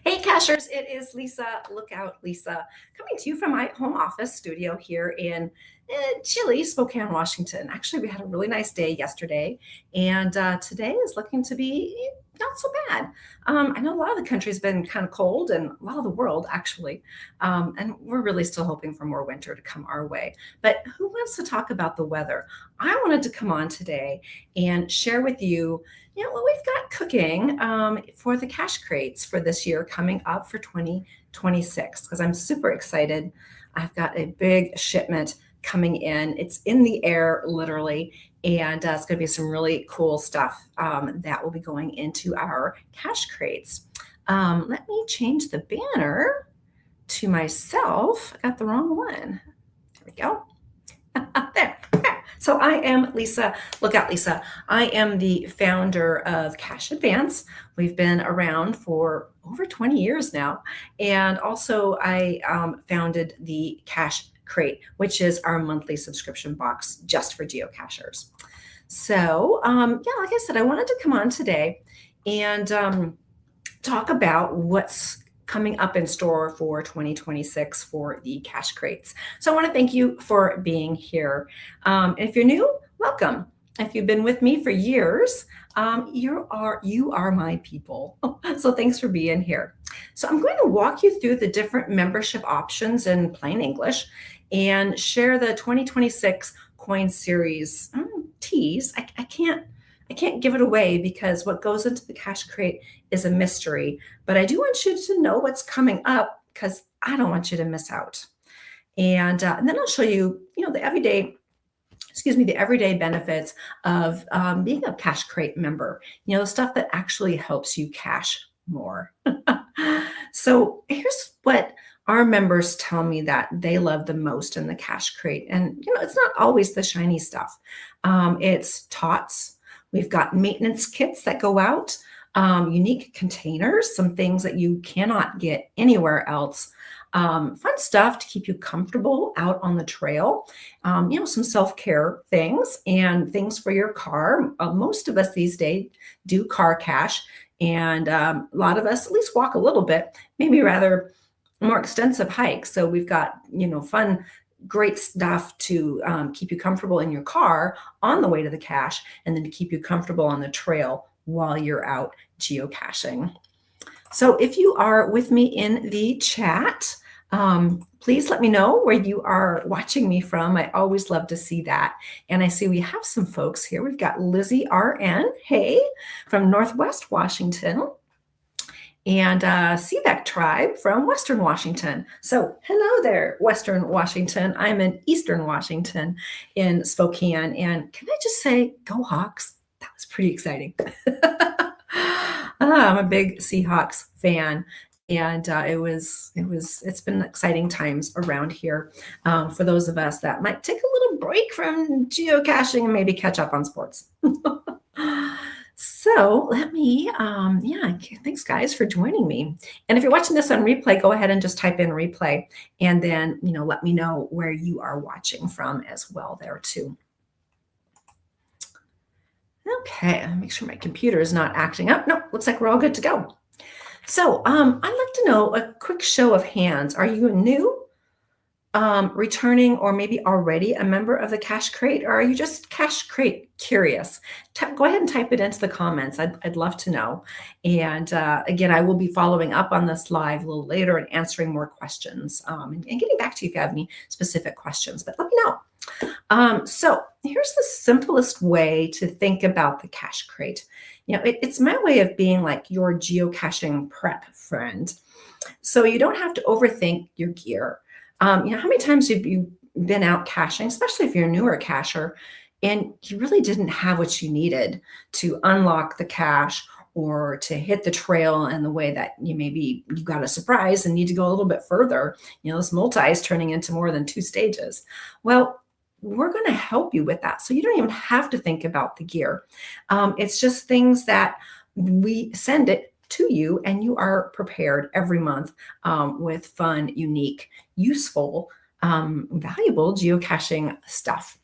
Hey, Cashers, it is Lisa. Look out, Lisa, coming to you from my home office studio here in chilly Spokane, Washington. Actually, we had a really nice day yesterday, and today is looking to be not so bad. I know a lot of the country's been kind of cold, and a lot of the world, actually, and we're really still hoping for more winter to come our way. But who wants to talk about the weather? I wanted to come on today and share with you what we've got cooking for the cash crates for this year coming up for 2026 because I'm super excited. I've got a big shipment coming in. It's in the air, literally, and it's going to be some really cool stuff that will be going into our cash crates. Let me change the banner to myself. I got the wrong one. There we go. there. So I am Lisa. Look out, Lisa. I am the founder of Cash Advance. We've been around for over 20 years now. And also I founded the Cash Crate, which is our monthly subscription box just for geocachers. So yeah, like I said, I wanted to come on today and talk about what's coming up in store for 2026 for the cash crates. So I want to thank you for being here. If you're new, welcome. If you've been with me for years, you are my people. So thanks for being here. So I'm going to walk you through the different membership options in plain English and share the 2026 coin series Tease. I can't give it away because what goes into the cash crate is a mystery, but I do want you to know what's coming up because I don't want you to miss out. And then I'll show you, the everyday benefits of being a cash crate member, the stuff that actually helps you cash more. So here's what our members tell me that they love the most in the cash crate. And, it's not always the shiny stuff. It's tots. We've got maintenance kits that go out, unique containers, some things that you cannot get anywhere else. Fun stuff to keep you comfortable out on the trail, some self-care things and things for your car. Most of us these days do car cash, and a lot of us at least walk a little bit, maybe rather more extensive hikes. So we've got, fun, great stuff to keep you comfortable in your car on the way to the cache, and then to keep you comfortable on the trail while you're out geocaching. So if you are with me in the chat, please let me know where you are watching me from. I always love to see that. And I see we have some folks here. We've got Lizzie RN, hey, from Northwest Washington. And CVEC tribe from Western Washington. So hello there, Western Washington. I'm in Eastern Washington in Spokane. And can I just say, go Hawks? That was pretty exciting. I'm a big Seahawks fan. And it's been exciting times around here for those of us that might take a little break from geocaching and maybe catch up on sports. So let me, thanks guys for joining me. And if you're watching this on replay, go ahead and just type in replay and then, let me know where you are watching from as well there too. Okay, I'll make sure my computer is not acting up. No, looks like we're all good to go. So I'd like to know a quick show of hands. Are you new? Returning, or maybe already a member of the Cash Crate, or are you just Cash Crate curious? Go ahead and type it into the comments. I'd love to know. And again, I will be following up on this live a little later and answering more questions and getting back to you if you have any specific questions, but let me know. So here's the simplest way to think about the Cash Crate. It's my way of being like your geocaching prep friend. So you don't have to overthink your gear. How many times have you been out caching, especially if you're a newer cacher, and you really didn't have what you needed to unlock the cache or to hit the trail in the way that you got a surprise and need to go a little bit further? This multi is turning into more than 2 stages. Well, we're going to help you with that. So you don't even have to think about the gear. It's just things that we send it to you, and you are prepared every month with fun, unique, useful, valuable geocaching stuff.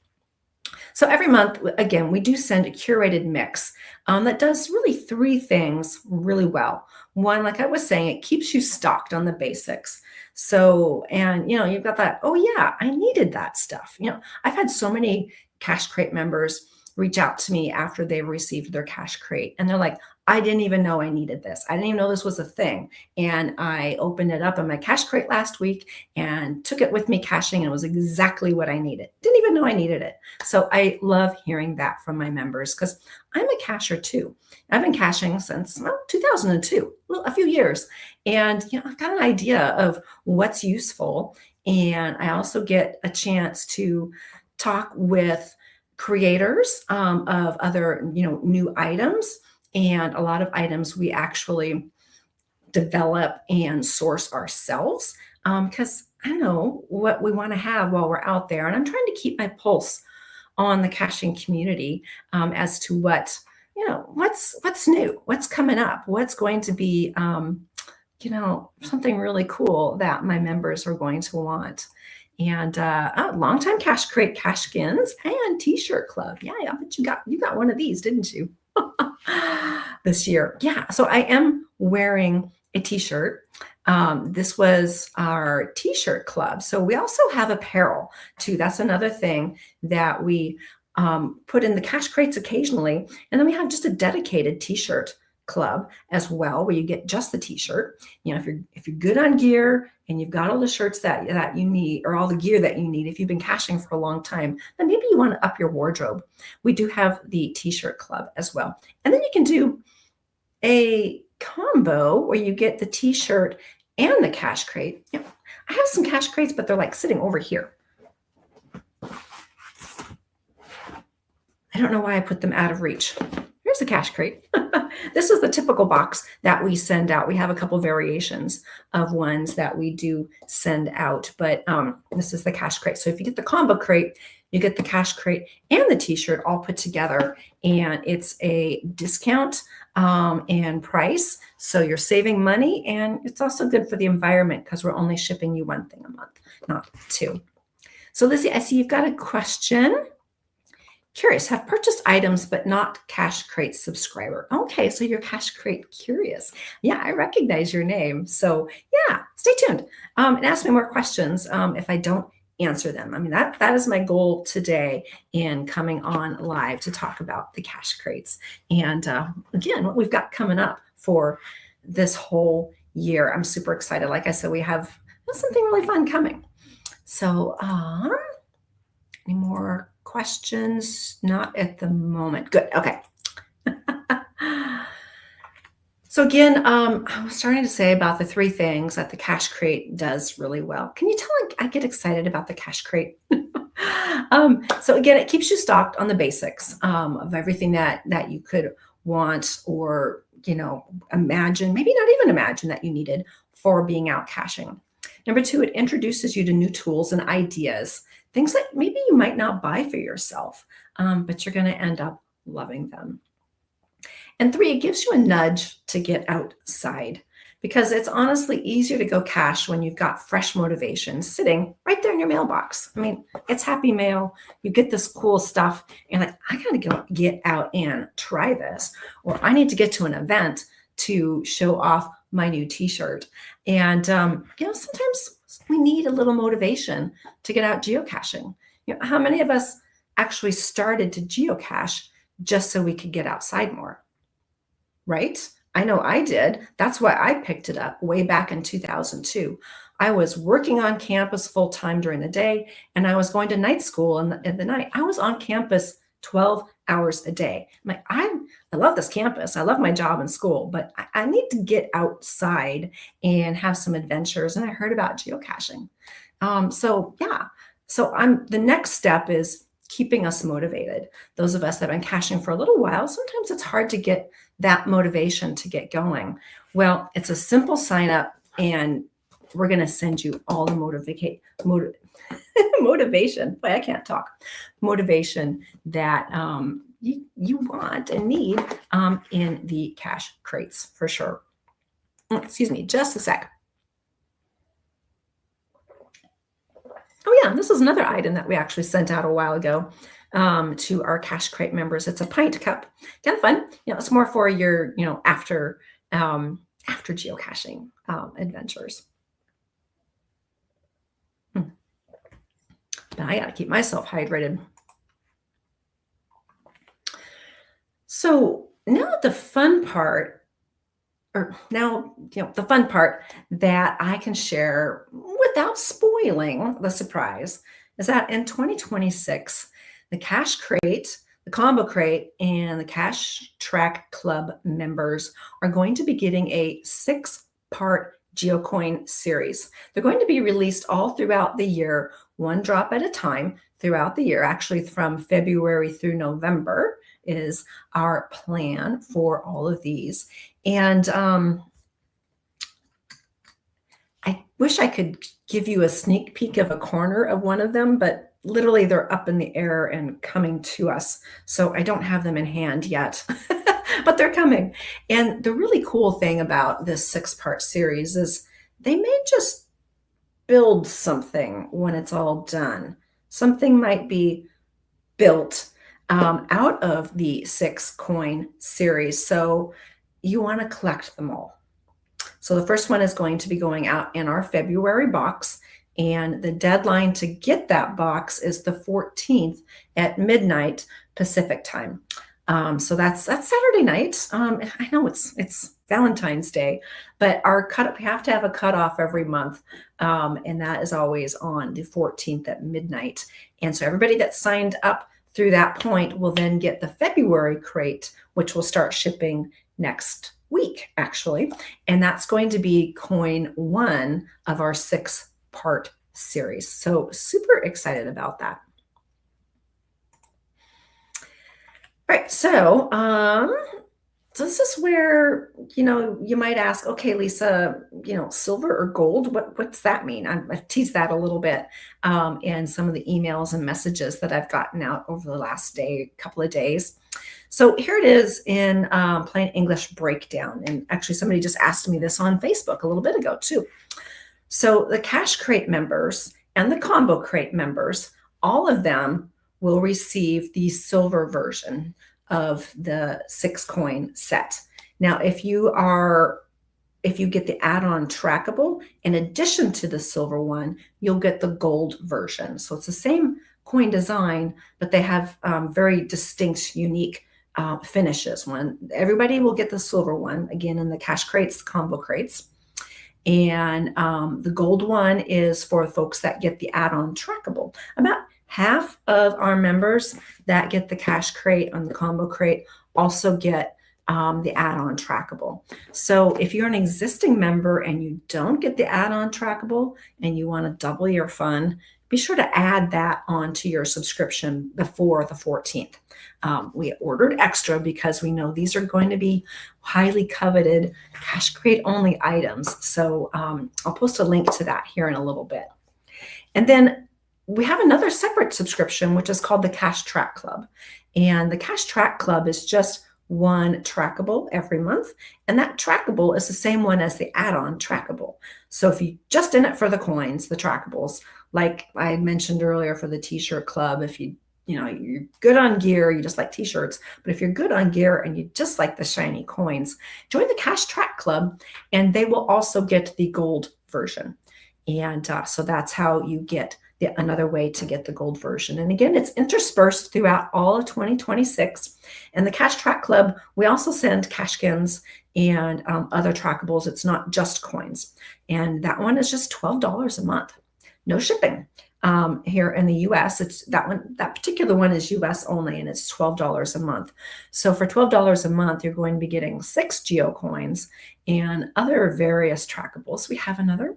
So every month, again, we do send a curated mix that does really three things really well. One, like I was saying, it keeps you stocked on the basics. So, and you've got that, oh yeah, I needed that stuff. I've had so many Cash Crate members reach out to me after they've received their Cash Crate, and they're like, I didn't even know I needed this. I didn't even know this was a thing. And I opened it up in my Cash Crate last week and took it with me caching, and it was exactly what I needed. Didn't even know I needed it. So I love hearing that from my members because I'm a casher too. I've been caching since 2002, well, a few years. And I've got an idea of what's useful. And I also get a chance to talk with creators of other, new items. And a lot of items we actually develop and source ourselves because I know what we want to have while we're out there. And I'm trying to keep my pulse on the caching community as to what's new, what's coming up, what's going to be something really cool that my members are going to want. And longtime Cash Crate Cashkins and T-shirt club. Yeah, I bet you got one of these, didn't you? This year. Yeah. So I am wearing a T-shirt. This was our T-shirt club. So we also have apparel too. That's another thing that we put in the Cash Crates occasionally. And then we have just a dedicated T-shirt club as well, where you get just the T-shirt. If you're good on gear and you've got all the shirts that you need, or all the gear that you need, if you've been caching for a long time, then maybe you want to up your wardrobe. We do have the T-shirt club as well. And then you can do a combo where you get the T-shirt and the Cash Crate. I have some Cash Crates, but they're like sitting over here. I don't know why I put them out of reach. Here's the Cash Crate. This is the typical box that we send out. We have a couple variations of ones that we do send out, but this is the Cash Crate. So if you get the combo crate, you get the Cash Crate and the T-shirt all put together, and it's a discount and price. So you're saving money, and it's also good for the environment because we're only shipping you one thing a month, not two. So Lizzie, I see you've got a question. Curious, have purchased items but not Cash Crate subscriber. Okay, so you're Cash Crate curious. Yeah, I recognize your name. So yeah, stay tuned and ask me more questions if I don't answer them. I mean, that is my goal today in coming on live to talk about the Cash Crates. And again, what we've got coming up for this whole year. I'm super excited. Like I said, we have something really fun coming. So any more questions? Not at the moment. Good. Okay. So again, I was starting to say about the three things that the Cash Crate does really well. Can you tell I get excited about the Cash Crate? So again, it keeps you stocked on the basics of everything that you could want or imagine, maybe not even imagine that you needed for being out caching. Number two, it introduces you to new tools and ideas, things that maybe you might not buy for yourself, but you're going to end up loving them. And three, it gives you a nudge to get outside because it's honestly easier to go cash when you've got fresh motivation sitting right there in your mailbox. I mean, it's happy mail. You get this cool stuff and like, I got to go get out and try this, or I need to get to an event to show off my new T-shirt. And, sometimes we need a little motivation to get out geocaching. How many of us actually started to geocache just so we could get outside more? Right? I know I did. That's why I picked it up way back in 2002. I was working on campus full time during the day, and I was going to night school in the night. I was on campus 12 hours a day. I'm like, I love this campus. I love my job and school, but I need to get outside and have some adventures. And I heard about geocaching. So the next step is keeping us motivated. Those of us that have been caching for a little while, sometimes it's hard to get that motivation to get going. Well, it's a simple sign up, and we're going to send you all the motivation. Boy, I can't talk. Motivation that you want and need in the Cash Crates for sure. Excuse me, just a sec. Oh yeah, this is another item that we actually sent out a while ago. to our Cash Crate members. It's a pint cup. Kind of fun. It's more for your, after geocaching adventures. But I got to keep myself hydrated. So now the fun part, the fun part that I can share without spoiling the surprise is that in 2026, the Cash Crate, the Combo Crate, and the Cash Track Club members are going to be getting a 6-part Geocoin series. They're going to be released all throughout the year, one drop at a time throughout the year, actually from February through November is our plan for all of these. And I wish I could give you a sneak peek of a corner of one of them, but literally they're up in the air and coming to us. So I don't have them in hand yet, but they're coming. And the really cool thing about this 6-part series is they may just build something when it's all done. Something might be built out of the 6 coin series. So you want to collect them all. So the first one is going to be going out in our February box, and the deadline to get that box is the 14th at midnight Pacific time. So that's Saturday night. I know it's Valentine's Day, but we have to have a cutoff every month, and that is always on the 14th at midnight. And so everybody that signed up through that point will then get the February crate, which will start shipping next week, actually. And that's going to be coin 1 of our 6-part series. So super excited about that. All right, so this is where, you might ask, okay, Lisa, silver or gold, what's that mean? I've teased that a little bit in some of the emails and messages that I've gotten out over the last couple of days. So here it is in plain English breakdown. And actually somebody just asked me this on Facebook a little bit ago too. So the Cash Crate members and the Combo Crate members, all of them will receive the silver version of the 6 coin set. Now, if you get the add-on trackable, in addition to the silver one, you'll get the gold version. So it's the same coin design, but they have very distinct, unique finishes. Everybody will get the silver one, again, in the Cash Crates, Combo Crates. And the gold one is for folks that get the add-on trackable. About half of our members that get the Cash Crate and the Combo Crate also get the add-on trackable. So if you're an existing member and you don't get the add-on trackable and you want to double your fun, be sure to add that onto your subscription before the 14th. We ordered extra because we know these are going to be highly coveted Cash Crate only items. So I'll post a link to that here in a little bit. And then we have another separate subscription, which is called the Cash Track Club. And the Cash Track Club is just one trackable every month. And that trackable is the same one as the add-on trackable. So if you just in it for the coins, the trackables, like I mentioned earlier for the t-shirt club, if you're good on gear, you just like t-shirts, but if you're good on gear and you just like the shiny coins, join the Cash Track Club and they will also get the gold version. And so that's how you get another way to get the gold version. And again, it's interspersed throughout all of 2026. And the Cash Track Club, we also send cashkins and other trackables. It's not just coins. And that one is just $12 a month. No shipping. Here in the US, it's that particular one is US only, and it's $12 a month. So for $12 a month, you're going to be getting 6 Geocoins and other various trackables. We have another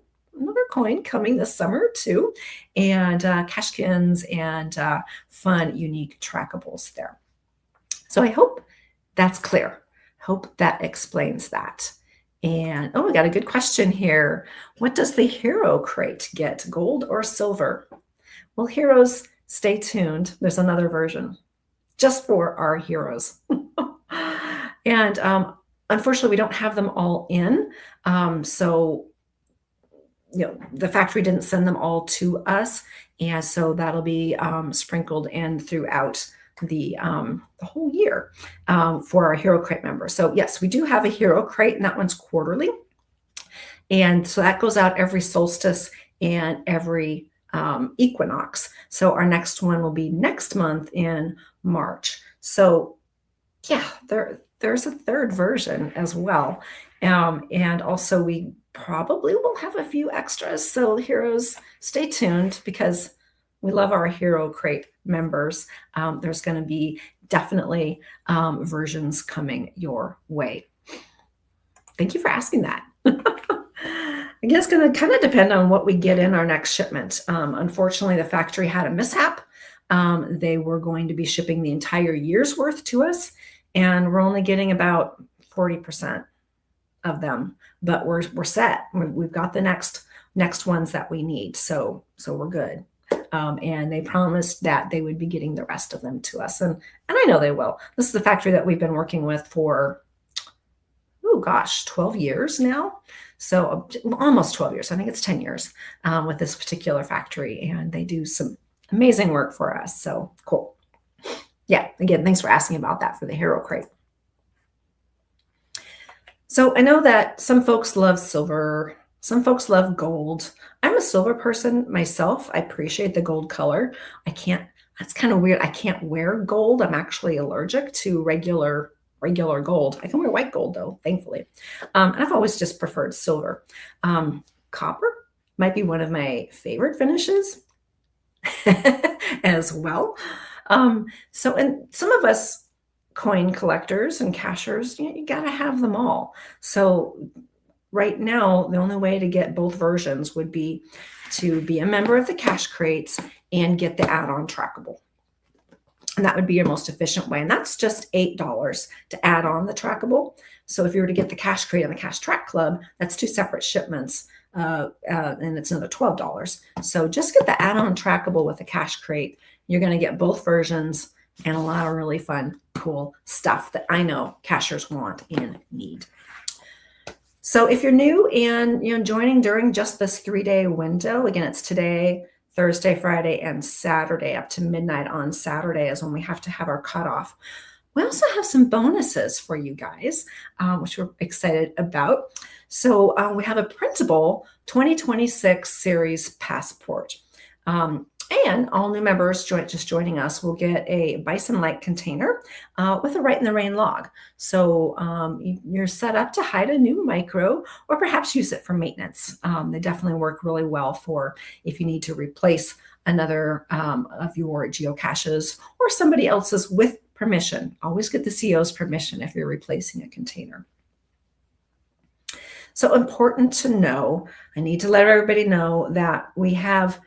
coin coming this summer too, and cashkins and fun, unique trackables there. So I hope that's clear. Hope that explains that. And we got a good question here. What does the Hero Crate get, gold or silver? Well, heroes, stay tuned. There's another version just for our heroes. And unfortunately, we don't have them all in. So the factory didn't send them all to us, and so that'll be sprinkled in throughout the whole year for our Hero Crate members. So yes, we do have a Hero Crate, and that one's quarterly, and so that goes out every solstice and every equinox. So our next one will be next month in March. So yeah, there's a third version as well. And also we probably will have a few extras. So heroes, stay tuned because we love our Hero Crate members. There's going to be definitely versions coming your way. Thank you for asking that. I guess it's going to kind of depend on what we get in our next shipment. Unfortunately, the factory had a mishap. They were going to be shipping the entire year's worth to us, and we're only getting about 40% of them. But we're set. We've got the next ones that we need, so we're good. And they promised that they would be getting the rest of them to us, and I know they will. This is the factory that we've been working with for 12 years now. So almost 12 years. I think it's 10 years with this particular factory, and they do some amazing work for us. So cool. Yeah, again, thanks for asking about that for the Hero Crate. So I know that some folks love silver, some folks love gold. I'm a silver person myself. I appreciate the gold color. That's kind of weird. I can't wear gold. I'm actually allergic to regular gold. I can wear white gold though, thankfully. And I've always just preferred silver. Copper might be one of my favorite finishes as well. And some of us coin collectors and cashers, you got to have them all. So right now, the only way to get both versions would be to be a member of the cash crates and get the add-on trackable. And that would be your most efficient way. And that's just $8 to add on the trackable. So if you were to get the cash crate and the cash track club, that's 2 separate shipments. And it's another $12. So just get the add-on trackable with the cash crate. You're going to get both versions and a lot of really fun, cool stuff that I know cashers want and need. So if you're new and joining during just this 3-day window, again, it's today, Thursday, Friday, and Saturday. Up to midnight on Saturday is when we have to have our cutoff. We also have some bonuses for you guys, which we're excited about. So we have a printable 2026 series passport. And all new members just joining us will get a Bison Light container with a Right in the Rain log. So you're set up to hide a new micro or perhaps use it for maintenance. They definitely work really well for if you need to replace another of your geocaches or somebody else's with permission. Always get the CO's permission if you're replacing a container. So important to know, I need to let everybody know that we have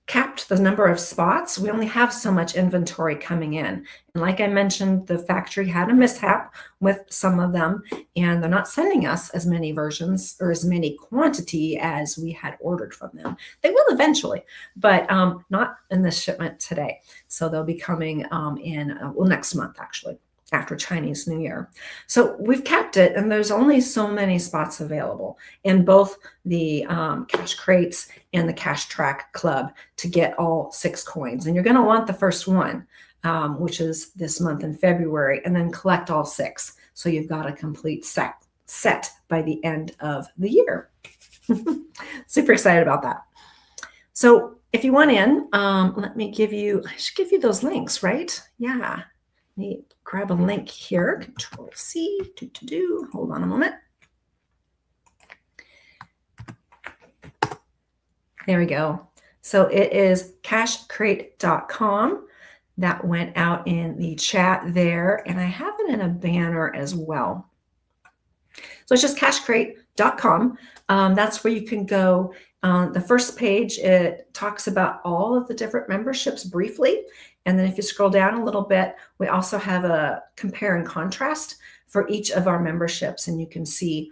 capped the number of spots. We only have so much inventory coming in. And like I mentioned, the factory had a mishap with some of them, and they're not sending us as many versions or as many quantity as we had ordered from them. They will eventually, but not in this shipment today. So they'll be coming in next month, actually, after Chinese New Year. So we've capped it, and there's only so many spots available in both the cash crates and the cash track club to get all 6 coins. And you're going to want the first one, which is this month in February, and then collect all 6. So you've got a complete set by the end of the year. Super excited about that. So if you want in, I should give you those links, right? Yeah. Let me grab a link here. Control C. Hold on a moment. There we go. So it is cashcrate.com. That went out in the chat there, and I have it in a banner as well. So it's just cashcrate.com. That's where you can go. The first page, it talks about all of the different memberships briefly. And then if you scroll down a little bit, we also have a compare and contrast for each of our memberships. And you can see,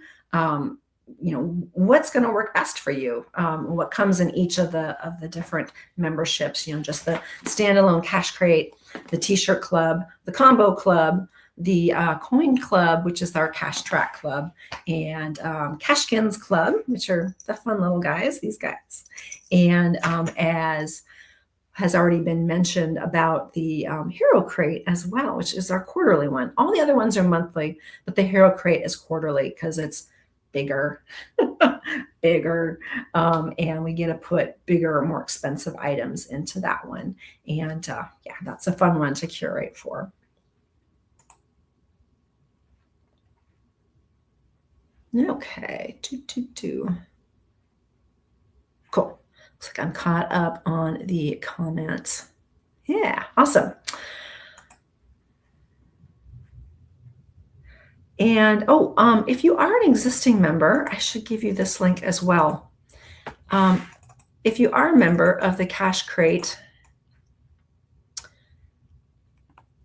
what's going to work best for you, what comes in each of the different memberships, just the standalone cash crate, the t-shirt club, the combo club, the Coin Club, which is our Cash Track Club, and Cashkins Club, which are the fun little guys, these guys. And as has already been mentioned about the Hero Crate as well, which is our quarterly one. All the other ones are monthly, but the Hero Crate is quarterly because it's bigger, bigger, and we get to put bigger, more expensive items into that one. And yeah, that's a fun one to curate for. Okay, cool. Looks like I'm caught up on the comments. Yeah, awesome. And if you are an existing member, I should give you this link as well. If you are a member of the Cash Crate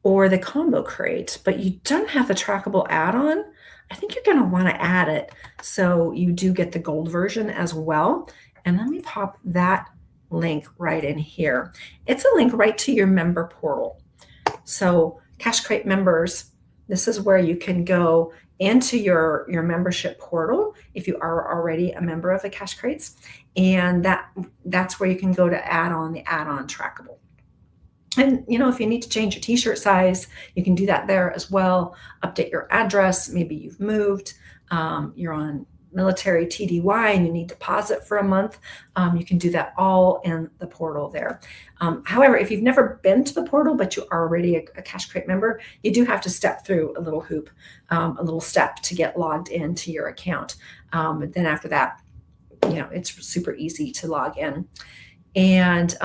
or the Combo Crate, but you don't have the trackable add-on, I think you're going to want to add it so you do get the gold version as well. And let me pop that link right in here. It's a link right to your member portal. So Cash Crate members, this is where you can go into your membership portal if you are already a member of the Cash Crates, and that's where you can go to add on the add-on trackable. And if you need to change your t-shirt size, you can do that there as well. Update your address. Maybe you've moved, you're on military TDY and you need deposit for a month. You can do that all in the portal there. However, if you've never been to the portal, but you are already a Cash Crate member, you do have to step through a little hoop, a little step to get logged into your account. But then after that, it's super easy to log in. And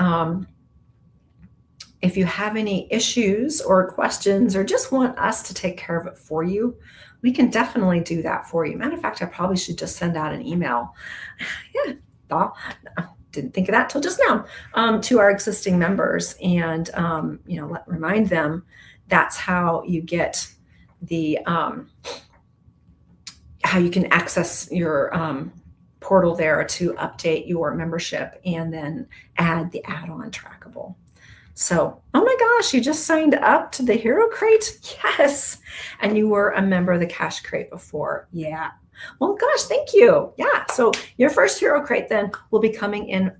if you have any issues or questions or just want us to take care of it for you, we can definitely do that for you. Matter of fact, I probably should just send out an email. Yeah, didn't think of that till just now, to our existing members and, remind them that's how you get the, how you can access your portal there to update your membership and then add the add-on trackable. So, oh my gosh, you just signed up to the Hero Crate? Yes. And you were a member of the Cash Crate before. Yeah. Well, gosh, thank you. Yeah. So your first Hero Crate then will be coming in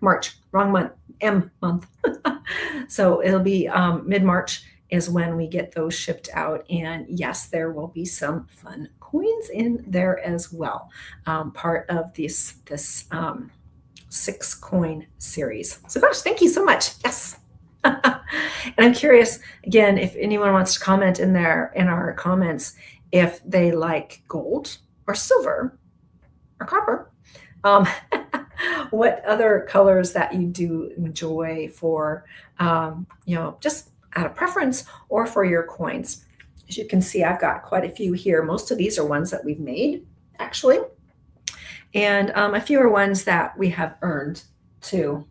March, wrong month, M month. So it'll be mid-March is when we get those shipped out. And yes, there will be some fun coins in there as well. Part of this 6 coin series. So gosh, thank you so much. Yes. And I'm curious, again, if anyone wants to comment in our comments, if they like gold or silver or copper, what other colors that you do enjoy for, just out of preference or for your coins. As you can see, I've got quite a few here. Most of these are ones that we've made, actually. And a few are ones that we have earned too.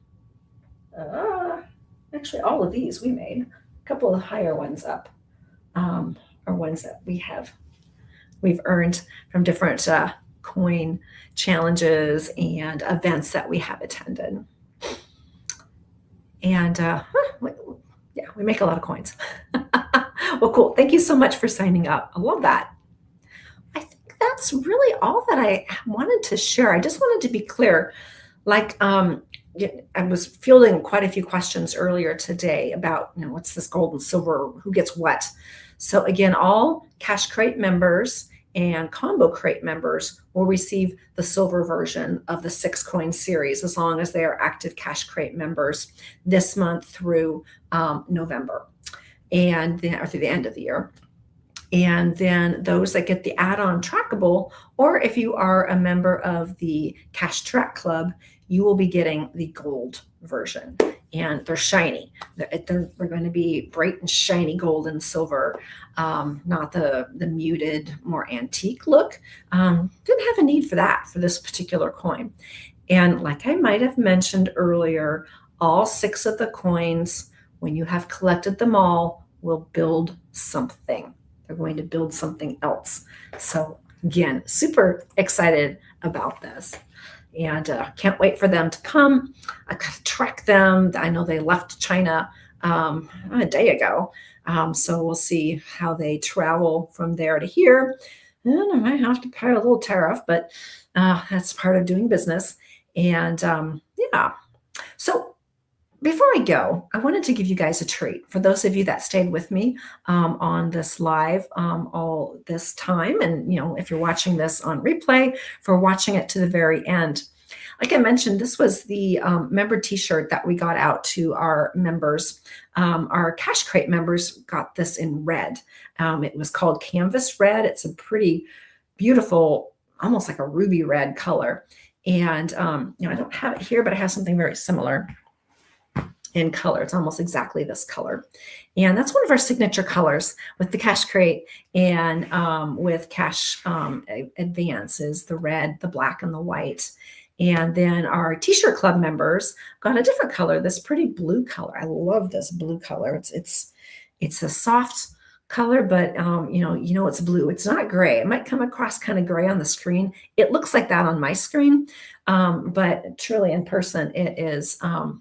Actually, all of these we made. A couple of higher ones up are ones that we've earned from different coin challenges and events that we have attended. And yeah, we make a lot of coins. Well, cool. Thank you so much for signing up. I love that. That's really all that I wanted to share. I just wanted to be clear. I was fielding quite a few questions earlier today about, what's this gold and silver, who gets what? So again, all Cash Crate members and Combo Crate members will receive the silver version of the 6 coin series as long as they are active Cash Crate members this month through November and then or through the end of the year. And then those that get the add-on trackable, or if you are a member of the Cash Track Club, you will be getting the gold version. And they're shiny. They're going to be bright and shiny gold and silver, not the muted, more antique look. Didn't have a need for that for this particular coin. And like I might have mentioned earlier, all 6 of the coins, when you have collected them all, will build something. They're going to build something else. So again, super excited about this and can't wait for them to come. I got to track them. I know they left China a day ago. So we'll see how they travel from there to here. And I might have to pay a little tariff, but that's part of doing business. And yeah. So before I go, I wanted to give you guys a treat. For those of you that stayed with me on this live all this time, and if you're watching this on replay, for watching it to the very end. Like I mentioned, this was the member t-shirt that we got out to our members. Our Cash Crate members got this in red. It was called Canvas Red. It's a pretty beautiful, almost like a ruby red color. And I don't have it here, but I have something very similar in color. It's almost exactly this color. And that's one of our signature colors with the Cash Crate and with Cash Advance is the red, the black, and the white. And then our T-shirt club members got a different color, this pretty blue color. I love this blue color. It's a soft color, but it's blue. It's not gray. It might come across kind of gray on the screen. It looks like that on my screen, but truly in person, it is a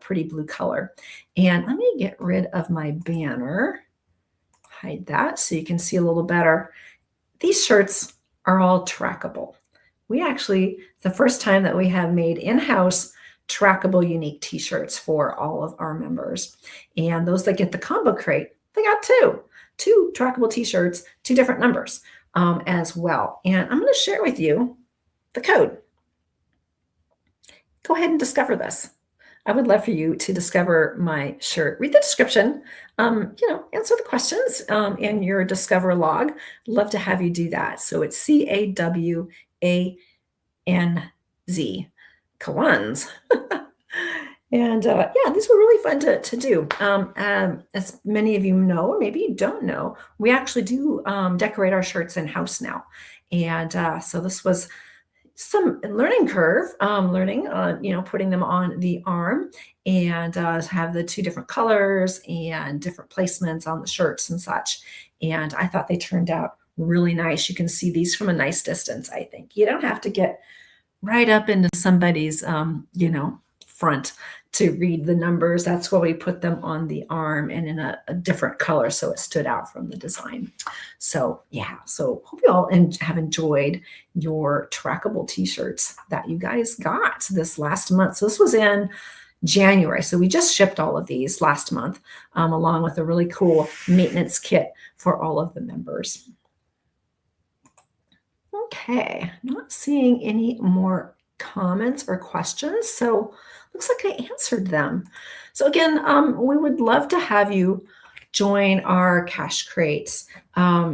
pretty blue color. And let me get rid of my banner, hide that so you can see a little better. These shirts are all trackable. We actually, the first time that we have made in-house trackable unique t-shirts for all of our members. And those that get the combo crate, they got two trackable t-shirts, 2 different numbers as well. And I'm going to share with you the code. Go ahead and discover this. I would love for you to discover my shirt. Read the description, answer the questions in your Discover log. Love to have you do that. So it's CAWANZ, Kawans. And these were really fun to do. As many of you know, or maybe you don't know, we actually do decorate our shirts in-house now. And so this was some learning curve, putting them on the arm and have the 2 different colors and different placements on the shirts and such. And I thought they turned out really nice. You can see these from a nice distance, I think. You don't have to get right up into somebody's, front to read the numbers. That's why we put them on the arm and in a different color so it stood out from the design. So hope you all have enjoyed your trackable t-shirts that you guys got this last month. So this was in January. So we just shipped all of these last month along with a really cool maintenance kit for all of the members. Okay, not seeing any more comments or questions. So looks like I answered them. So again, we would love to have you join our Cash Crates.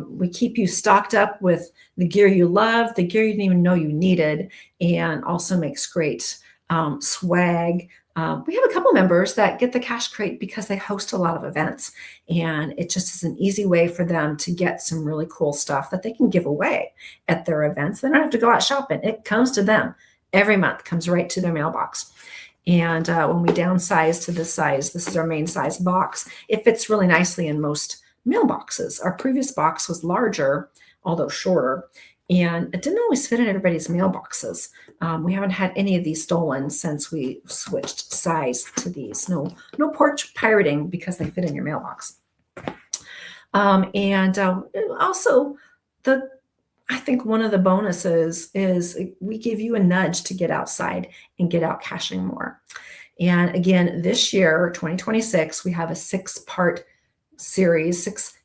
We keep you stocked up with the gear you love, the gear you didn't even know you needed, and also makes great swag. We have a couple members that get the Cash Crate because they host a lot of events, and it just is an easy way for them to get some really cool stuff that they can give away at their events. They don't have to go out shopping. It comes to them every month, comes right to their mailbox. And when we downsize to this size, this is our main size box, it fits really nicely in most mailboxes. Our previous box was larger, although shorter, and it didn't always fit in everybody's mailboxes. We haven't had any of these stolen since we switched size to these. No porch pirating because they fit in your mailbox. Also, I think one of the bonuses is we give you a nudge to get outside and get out cashing more. And again, this year, 2026, we have a 6-part series, 6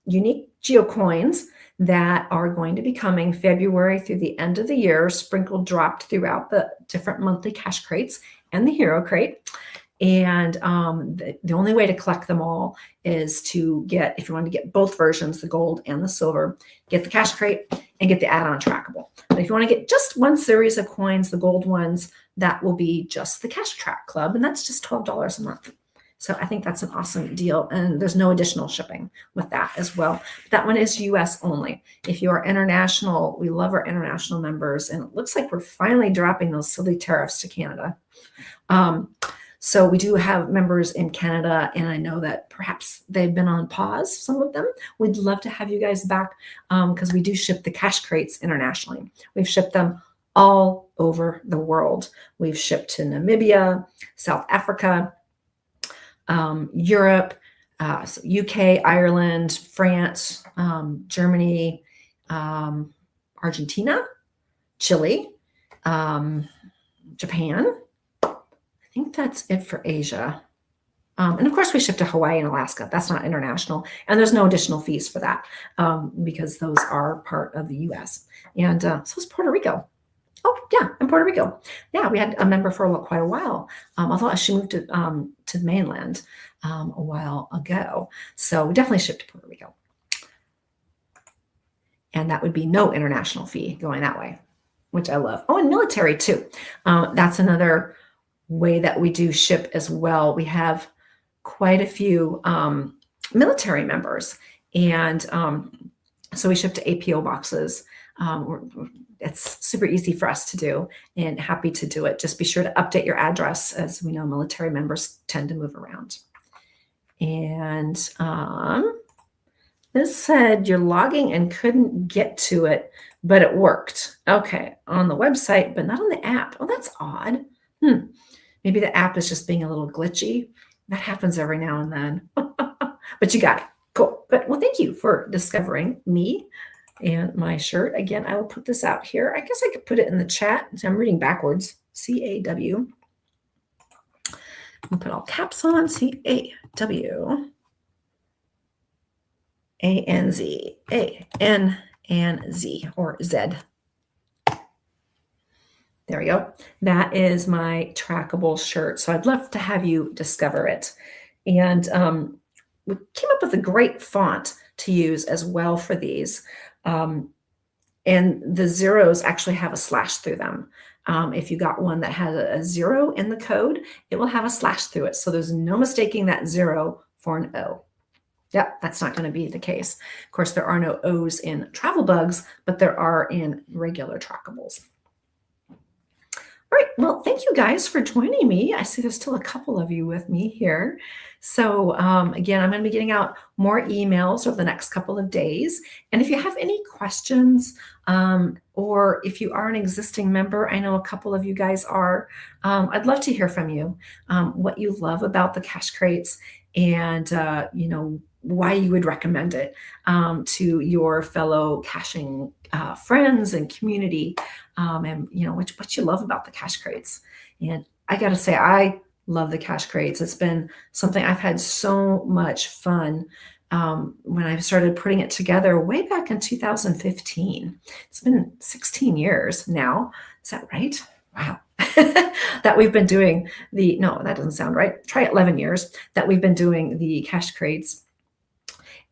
unique Geocoins that are going to be coming February through the end of the year, sprinkled, dropped throughout the different monthly Cash Crates and the Hero Crate. And the only way to collect them all is to get, if you want to get both versions, the gold and the silver, get the Cash Crate and get the add-on trackable. But if you want to get just one series of coins, the gold ones, that will be just the Cash Track Club, and that's just $12 a month. So I think that's an awesome deal, and there's no additional shipping with that as well. That one is US only. If you are international, we love our international members, and it looks like we're finally dropping those silly tariffs to Canada. So we do have members in Canada, and I know that perhaps they've been on pause, some of them. We'd love to have you guys back because we do ship the Cash Crates internationally. We've shipped them all over the world. We've shipped to Namibia, South Africa, Europe, So UK, Ireland, France, Germany, Argentina, Chile, Japan. I think that's it for Asia. And of course, we ship to Hawaii and Alaska. That's not international. And there's no additional fees for that because those are part of the US. And so is Puerto Rico. Oh, yeah, in Puerto Rico. Yeah, we had a member for quite a while, although she moved to the mainland a while ago. So we definitely shipped to Puerto Rico. And that would be no international fee going that way, which I love. Oh, and military too. That's another way that we do ship as well. We have quite a few military members. And so we ship to APO boxes. It's super easy for us to do and happy to do it. Just be sure to update your address, as we know military members tend to move around. And this said you're logging and couldn't get to it, but it worked. Okay, on the website, but not on the app. Oh, that's odd. Maybe the app is just being a little glitchy. That happens every now and then. But you got it. Cool. But well, thank you for discovering me and my shirt. Again, I will put this out here. I guess I could put it in the chat. So I'm reading backwards. CAW. I'll put all caps on. CAW. ANZ. AN and Z or Z. There we go. That is my trackable shirt. So I'd love to have you discover it. And we came up with a great font to use as well for these. And the zeros actually have a slash through them. If you got one that had a 0 in the code, it will have a slash through it. So there's no mistaking that 0 for an O. Yep, that's not going to be the case. Of course, there are no O's in travel bugs, but there are in regular trackables. All right, well, thank you guys for joining me. I see there's still a couple of you with me here. So again, I'm going to be getting out more emails over the next couple of days. And if you have any questions, or if you are an existing member, I know a couple of you guys are, I'd love to hear from you, what you love about the cash crates and, why you would recommend it to your fellow caching friends and community, and what you love about the cash crates. And I got to say, I love the cash crates. It's been something I've had so much fun when I started putting it together way back in 2015. It's been 16 years now. Is that right? Wow. That we've been doing no, that doesn't sound right. Try 11 years that we've been doing the cash crates.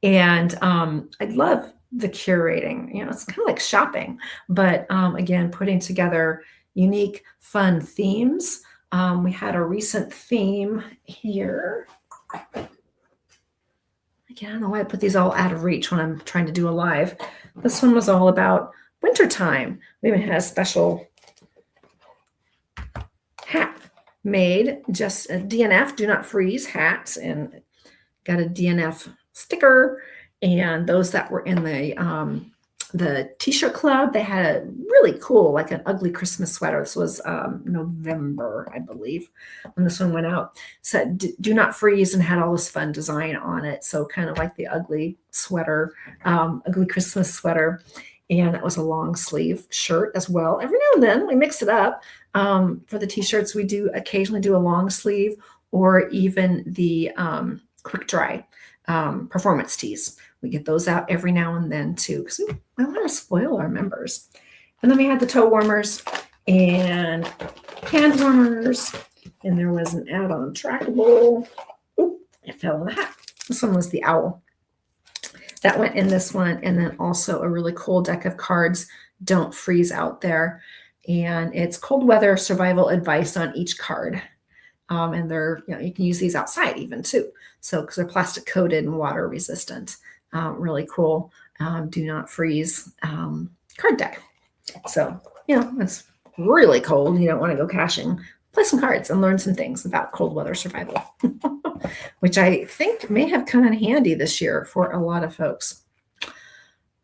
And I love the curating. It's kind of like shopping, but again, putting together unique, fun themes. We had a recent theme here. Again, I don't know why I put these all out of reach when I'm trying to do a live. This one was all about wintertime. We even had a special hat made, just a DNF, do not freeze hat, and got a DNF sticker. And those that were in the t-shirt club, they had a really cool, like an ugly Christmas sweater. This was November, I believe, when this one went out. Said do not freeze, and had all this fun design on it. So kind of like the ugly sweater, ugly Christmas sweater. And that was a long sleeve shirt as well. Every now and then we mix it up. For the t-shirts, we do occasionally do a long sleeve, or even the quick dry performance tees. We get those out every now and then too, because we want to spoil our members. And then we had the toe warmers and hand warmers, and there was an add-on trackable. Oop, it fell in the hat. This one was the owl. That went in this one, and then also a really cool deck of cards, Don't Freeze Out There. And it's cold weather survival advice on each card. And they're, you can use these outside even too. So, because they're plastic coated and water resistant. Really cool. Do not freeze card deck. So, it's really cold. You don't want to go caching. Play some cards and learn some things about cold weather survival, which I think may have come in handy this year for a lot of folks.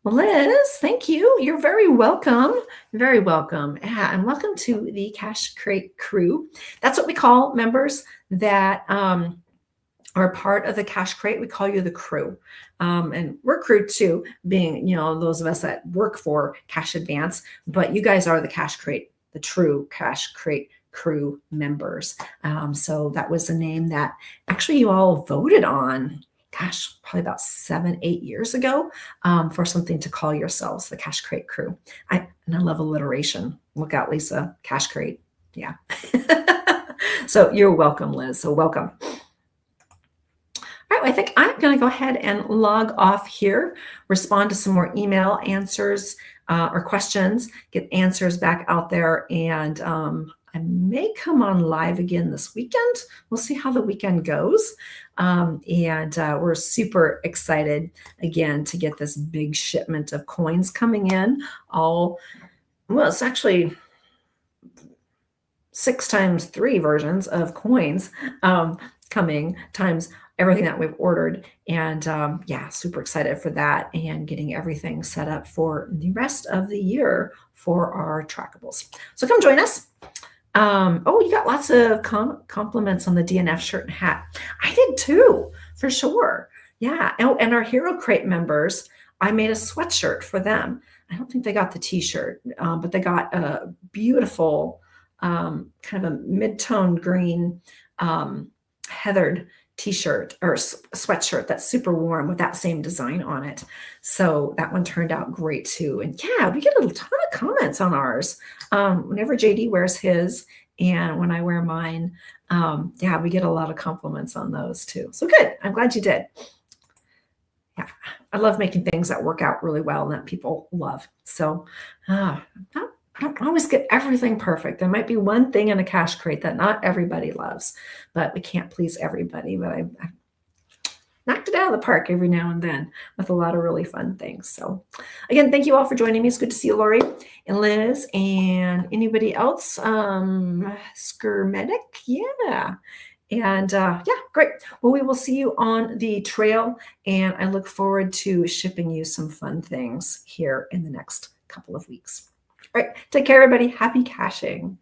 Well, Liz, thank you. You're very welcome. Very welcome. Yeah, and welcome to the Cash Crate crew. That's what we call members that are a part of the cash crate, we call you the crew. And we're crew too, being, those of us that work for Cash Advance, but you guys are the cash crate, the true cash crate crew members. So that was a name that actually you all voted on, gosh, probably about 7-8 years ago, for something to call yourselves the cash crate crew. And I love alliteration. Look out, Lisa, cash crate. Yeah. So you're welcome, Liz. So welcome. All right, well, I think I'm going to go ahead and log off here, respond to some more email answers or questions, get answers back out there, and I may come on live again this weekend. We'll see how the weekend goes. And we're super excited again to get this big shipment of coins coming in. Well, it's actually 6 times 3 versions of coins coming times everything that we've ordered. And yeah, super excited for that and getting everything set up for the rest of the year for our trackables. So come join us. Oh, you got lots of compliments on the DNF shirt and hat. I did too, for sure. Yeah. And our Hero Crate members, I made a sweatshirt for them. I don't think they got the t-shirt, but they got a beautiful kind of a mid-tone green heathered t-shirt or sweatshirt that's super warm with that same design on it. So that one turned out great too. And yeah, we get a ton of comments on ours. Whenever JD wears his and when I wear mine, yeah, we get a lot of compliments on those too. So good. I'm glad you did. Yeah, I love making things that work out really well and that people love. So I don't always get everything perfect. There might be one thing in a cash crate that not everybody loves, but we can't please everybody. But I knocked it out of the park every now and then with a lot of really fun things. So again, thank you all for joining me. It's good to see you, Lori and Liz and anybody else. Skirmedic, yeah. And yeah, great. Well, we will see you on the trail, and I look forward to shipping you some fun things here in the next couple of weeks. All right, take care, everybody. Happy caching.